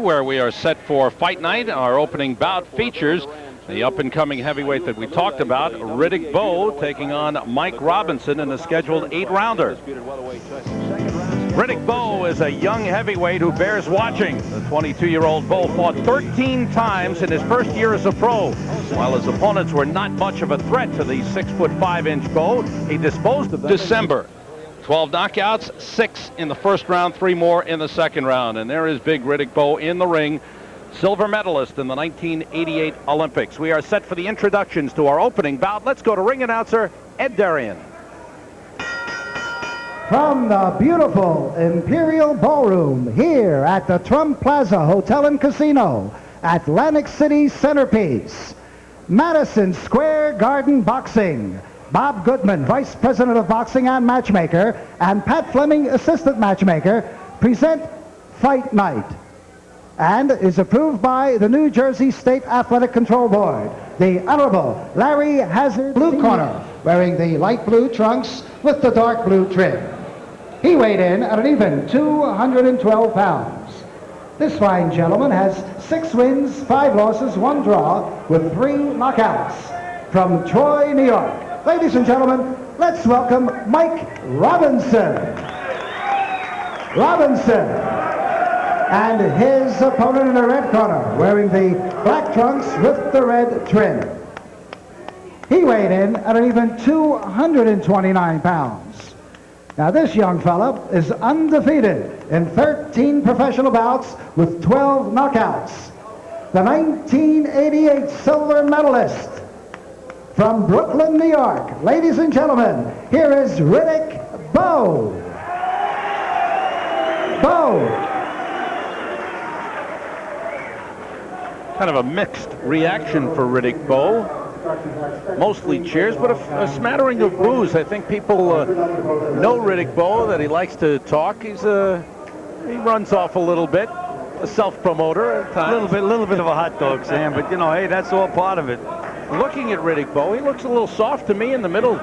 Where we are set for fight night. Our opening bout features the up-and-coming heavyweight that we talked about, Riddick Bowe, taking on Mike Robinson in a scheduled 8-rounder. Riddick Bowe is a young heavyweight who bears watching. The 22-year-old Bowe fought 13 times in his first year as a pro. While his opponents were not much of a threat to the 6'5" Bowe, he disposed of them. December. 12 knockouts, 6 in the first round, 3 more in the second round. And there is big Riddick Bowe in the ring, silver medalist in the 1988 Olympics. We are set for the introductions to our opening bout. Let's go to ring announcer Ed Darian. From the beautiful Imperial Ballroom here at the Trump Plaza Hotel and Casino, Atlantic City's centerpiece, Madison Square Garden Boxing. Bob Goodman, Vice President of Boxing and Matchmaker, and Pat Fleming, Assistant Matchmaker, present Fight Night, and is approved by the New Jersey State Athletic Control Board. The Honorable Larry Hazard, blue corner, wearing the light blue trunks with the dark blue trim. He weighed in at an even 212 pounds. This fine gentleman has 6 wins, 5 losses, 1 draw, with 3 knockouts. From Troy, New York, ladies and gentlemen, let's welcome Mike Robinson. And his opponent in the red corner, wearing the black trunks with the red trim. He weighed in at an even 229 pounds. Now this young fella is undefeated in 13 professional bouts with 12 knockouts. The 1988 silver medalist from Brooklyn, New York. Ladies and gentlemen, here is Riddick Bowe. Kind of a mixed reaction for Riddick Bowe. Mostly cheers, but a smattering of boos. I think people know Riddick Bowe, that he likes to talk. He runs off a little bit. A self-promoter at times. A little bit of a hot dog, Sam, but you know, hey, that's all part of it. Looking at Riddick Bowe, he looks a little soft to me in the middle,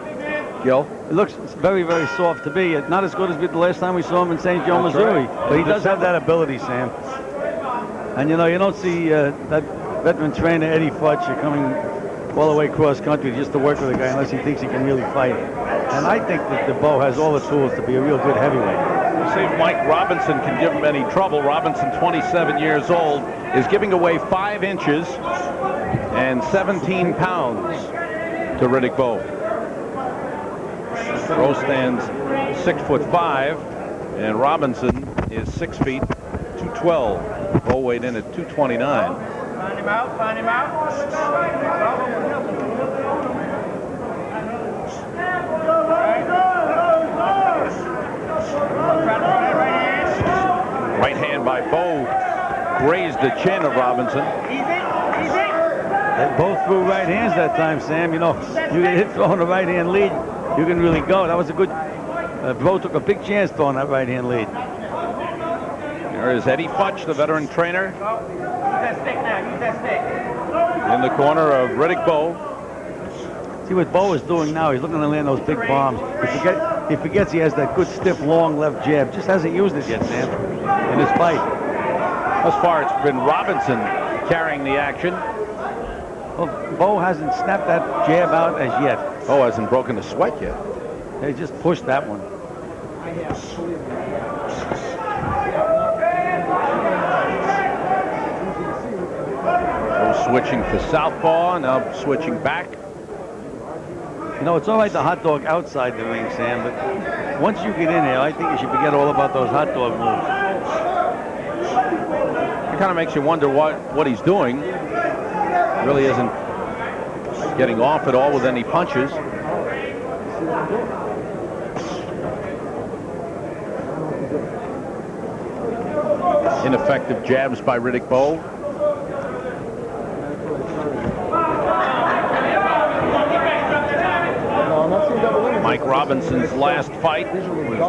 Gil. It looks very, very soft to me. Not as good as the last time we saw him in St. Joe, Missouri. Right. But he does have that ability, Sam. And you know, you don't see that veteran trainer, Eddie Futch, coming all the way cross country just to work with a guy unless he thinks he can really fight. And I think that the Bowe has all the tools to be a real good heavyweight. We'll see if Mike Robinson can give him any trouble. Robinson, 27 years old, is giving away 5 inches and 17 pounds to Riddick Bowe. Bowe stands 6'5", and Robinson is 6 feet 212. Bowe weighed in at 229. Find him out. Right hand by Bowe grazed the chin of Robinson. They both threw right hands that time, Sam. You know, you get hit throwing a right hand lead, you can really go. That was a good. Bowe took a big chance throwing that right hand lead. There is Eddie Futch, the veteran trainer. Use that stick now. Use that stick. In the corner of Riddick Bowe. See what Bowe is doing now. He's looking to land those big bombs. He forgets he has that good, stiff, long left jab. Just hasn't used it yet, Sam, in his fight. Thus far, it's been Robinson carrying the action. Well, Bowe hasn't snapped that jab out as yet. Bowe hasn't broken a sweat yet. They just pushed that one. Switching to southpaw, now switching back. You know, it's all right, the hot dog outside the ring, Sam, but once you get in there, I think you should forget all about those hot dog moves. It kind of makes you wonder what he's doing. Really isn't getting off at all with any punches. Ineffective jabs by Riddick Bowe. Mike Robinson's last fight was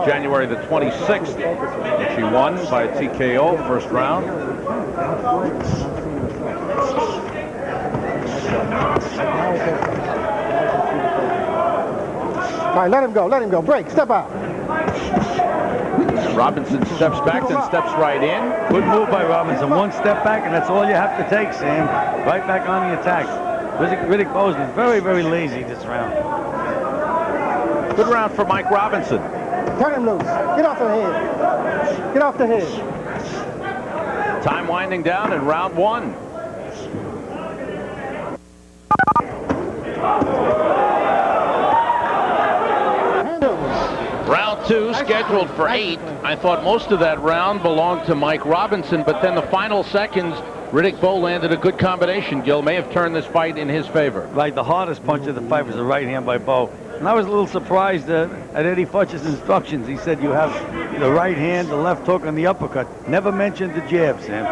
January the 26th, which he won by TKO, first round. All right, let him go. Break. Step out. Robinson steps back, then steps right in. Good move by Robinson. One step back, and that's all you have to take, Sam. Right back on the attack. Riddick Bowe's been very, very lazy this round. Good round for Mike Robinson. Turn him loose. Get off the head. Get off the head. Time winding down in round one. Round two scheduled for 8. I thought most of that round belonged to Mike Robinson, but then the final seconds, Riddick Bowe landed a good combination. Gil may have turned this fight in his favor. Right, the hardest punch of the fight was the right hand by Bowe. And I was a little surprised at Eddie Futch's instructions. He said you have the right hand, the left hook, and the uppercut. Never mentioned the jab, Sam.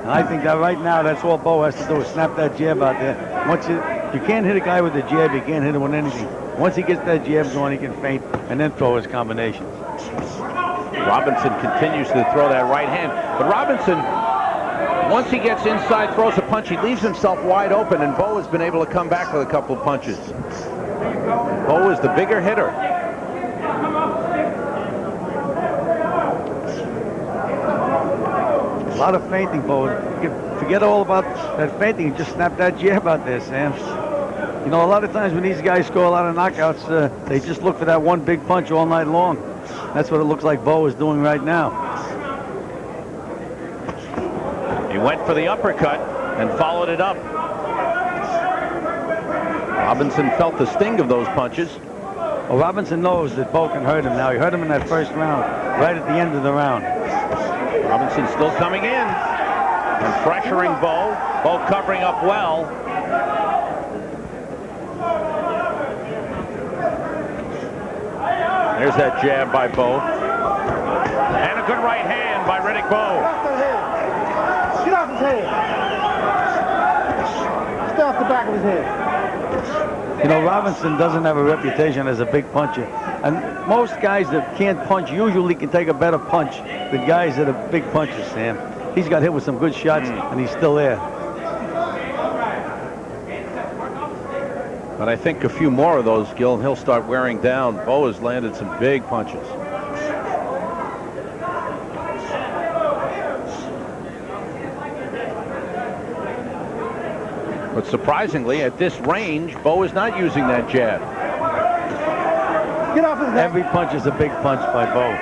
And I think that right now, that's all Bowe has to do is snap that jab out there. Once you can't hit a guy with a jab, you can't hit him with anything. Once he gets that jab going, he can feint and then throw his combinations. Robinson continues to throw that right hand. But Robinson, once he gets inside, throws a punch, he leaves himself wide open, and Bowe has been able to come back with a couple of punches. Bowe is the bigger hitter. A lot of feinting, Bowe. You can forget all about that feinting and just snap that jab out there, Sam. You know, a lot of times when these guys score a lot of knockouts, they just look for that one big punch all night long. That's what it looks like Bowe is doing right now. He went for the uppercut and followed it up. Robinson felt the sting of those punches. Well, Robinson knows that Bowe can hurt him now. He hurt him in that first round, right at the end of the round. Robinson still coming in and pressuring Bowe. Bowe covering up well. There's that jab by Bowe. And a good right hand by Riddick Bowe. Get off his head. Stay off the back of his head. You know, Robinson doesn't have a reputation as a big puncher. And most guys that can't punch usually can take a better punch than guys that are big punchers, Sam. He's got hit with some good shots, and he's still there. But I think a few more of those, Gil, and he'll start wearing down. Bowe has landed some big punches. But surprisingly, at this range, Bowe is not using that jab. Get off his head. Every punch is a big punch by Bowe.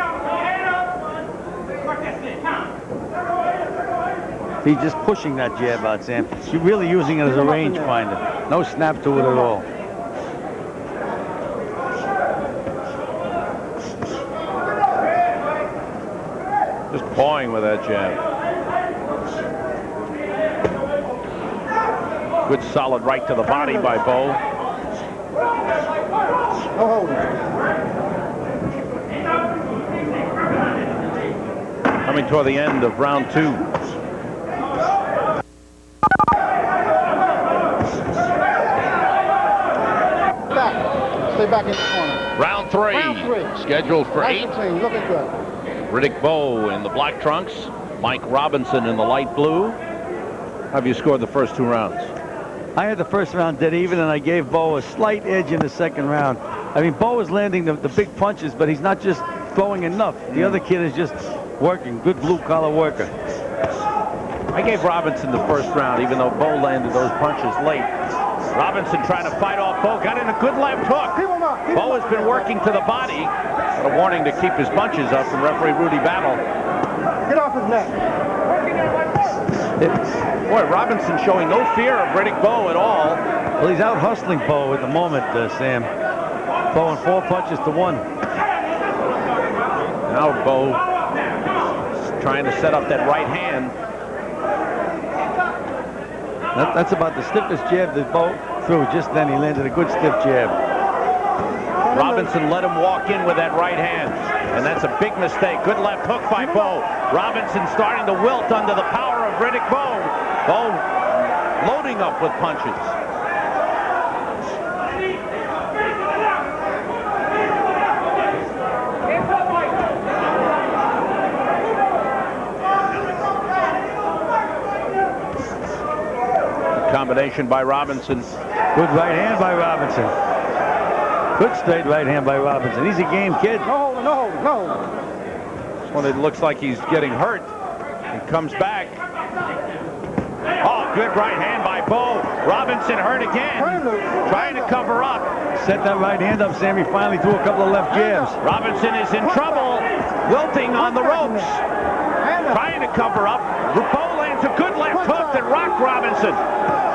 He's just pushing that jab out, Sam. He's really using it as a range finder. No snap to it at all. Just pawing with that jab. Good solid right to the body by Bowe. No holding. Coming toward the end of round two. Stay back in the corner. Round three. Scheduled for 8. Looking good. Riddick Bowe in the black trunks. Mike Robinson in the light blue. How have you scored the first 2 rounds? I had the first round dead even, and I gave Bowe a slight edge in the second round. I mean, Bowe is landing the big punches, but he's not just throwing enough. The other kid is just working. Good blue-collar worker. I gave Robinson the first round, even though Bowe landed those punches late. Robinson trying to fight off Bowe. Got in a good left hook. Bowe has been working to the body. But a warning to keep his punches up from referee Rudy Battle. Get off his neck. Boy, Robinson showing no fear of Riddick Bowe at all. Well, he's out hustling Bowe at the moment, Sam. Throwing 4 punches to 1. Now Bowe trying to set up that right hand. That's about the stiffest jab that Bowe threw. Just then he landed a good stiff jab. Robinson let him walk in with that right hand. And that's a big mistake. Good left hook by Bowe. Robinson starting to wilt under the power of Riddick Bowe. Bowe loading up with punches. Combination by Robinson. Good right hand by Robinson. Good straight right hand by Robinson. He's a game kid. No holding, no holding, no holding. When it looks like he's getting hurt. He comes back. Oh, good right hand by Bowe. Robinson hurt again. Trying to cover up. Set that right hand up, Sam. He finally threw a couple of left jabs. Robinson is in trouble. Wilting on the ropes. Trying to cover up. Bowe lands a good left hook that rocked Robinson.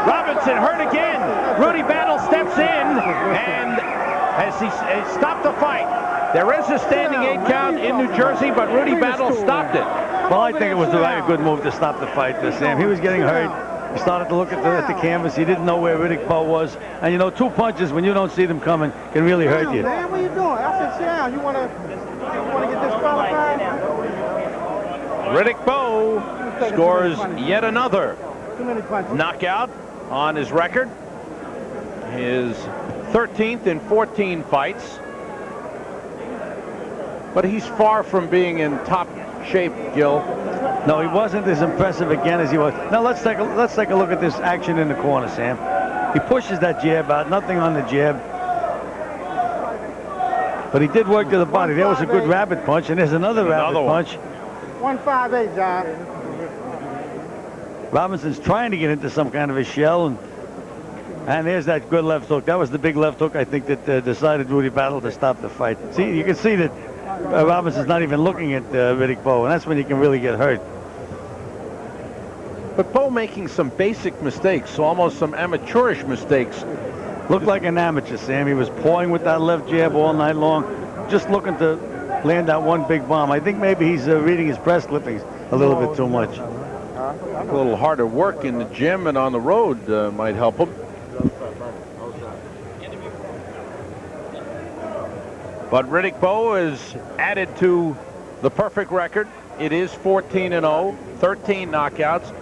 Robinson hurt again. Rudy Battle steps in and has stopped the fight. There is a standing 8 count in New Jersey, but Rudy Battle stopped it. Well, I think it was a good move to stop the fight, Sam. He was getting hurt. He started to look at the canvas. He didn't know where Riddick Bowe was. And, you know, 2 punches, when you don't see them coming, can really hurt you. Man, what are you doing? I said, sit down. You want to get disqualified? Riddick Bowe scores yet another knockout on his record. His 13th in 14 fights. But he's far from being in top shape, Gil. No, he wasn't as impressive again as he was. Now let's take a look at this action in the corner, Sam. He pushes that jab out, nothing on the jab. But he did work to the body. There was a good rabbit punch, and there's another rabbit punch. 158, John. Robinson's trying to get into some kind of a shell, and there's that good left hook. That was the big left hook, I think, that decided Rudy Battle to stop the fight. See, you can see that Robinson's not even looking at Riddick Bowe, and that's when he can really get hurt. But Bowe making some basic mistakes, almost some amateurish mistakes. Looked like an amateur, Sam. He was pawing with that left jab all night long, just looking to land that one big bomb. I think maybe he's reading his press clippings a little bit too much. A little harder work in the gym and on the road might help him. But Riddick Bowe is added to the perfect record. It is 14-0, 13 knockouts.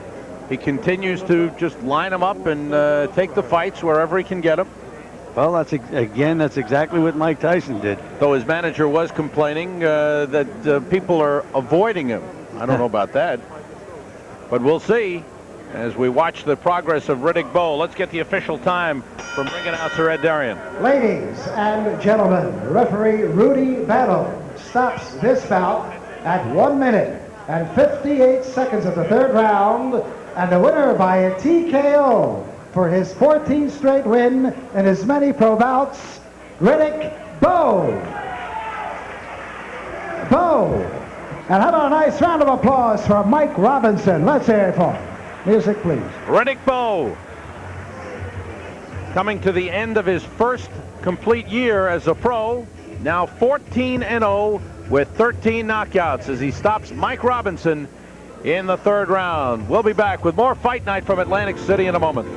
He continues to just line them up and take the fights wherever he can get them. Well, that's exactly what Mike Tyson did. Though his manager was complaining that people are avoiding him. I don't know about that. But we'll see as we watch the progress of Riddick Bowe. Let's get the official time from ring announcer Ed Darian. Ladies and gentlemen, referee Rudy Battle stops this bout at 1 minute and 58 seconds of the 3rd round, and the winner by a TKO for his 14th straight win in as many pro bouts, Riddick Bowe. And how about a nice round of applause for Mike Robinson. Let's hear it for him. Music, please. Riddick Bowe coming to the end of his first complete year as a pro, now 14-0 with 13 knockouts as he stops Mike Robinson in the 3rd round. We'll be back with more Fight Night from Atlantic City in a moment.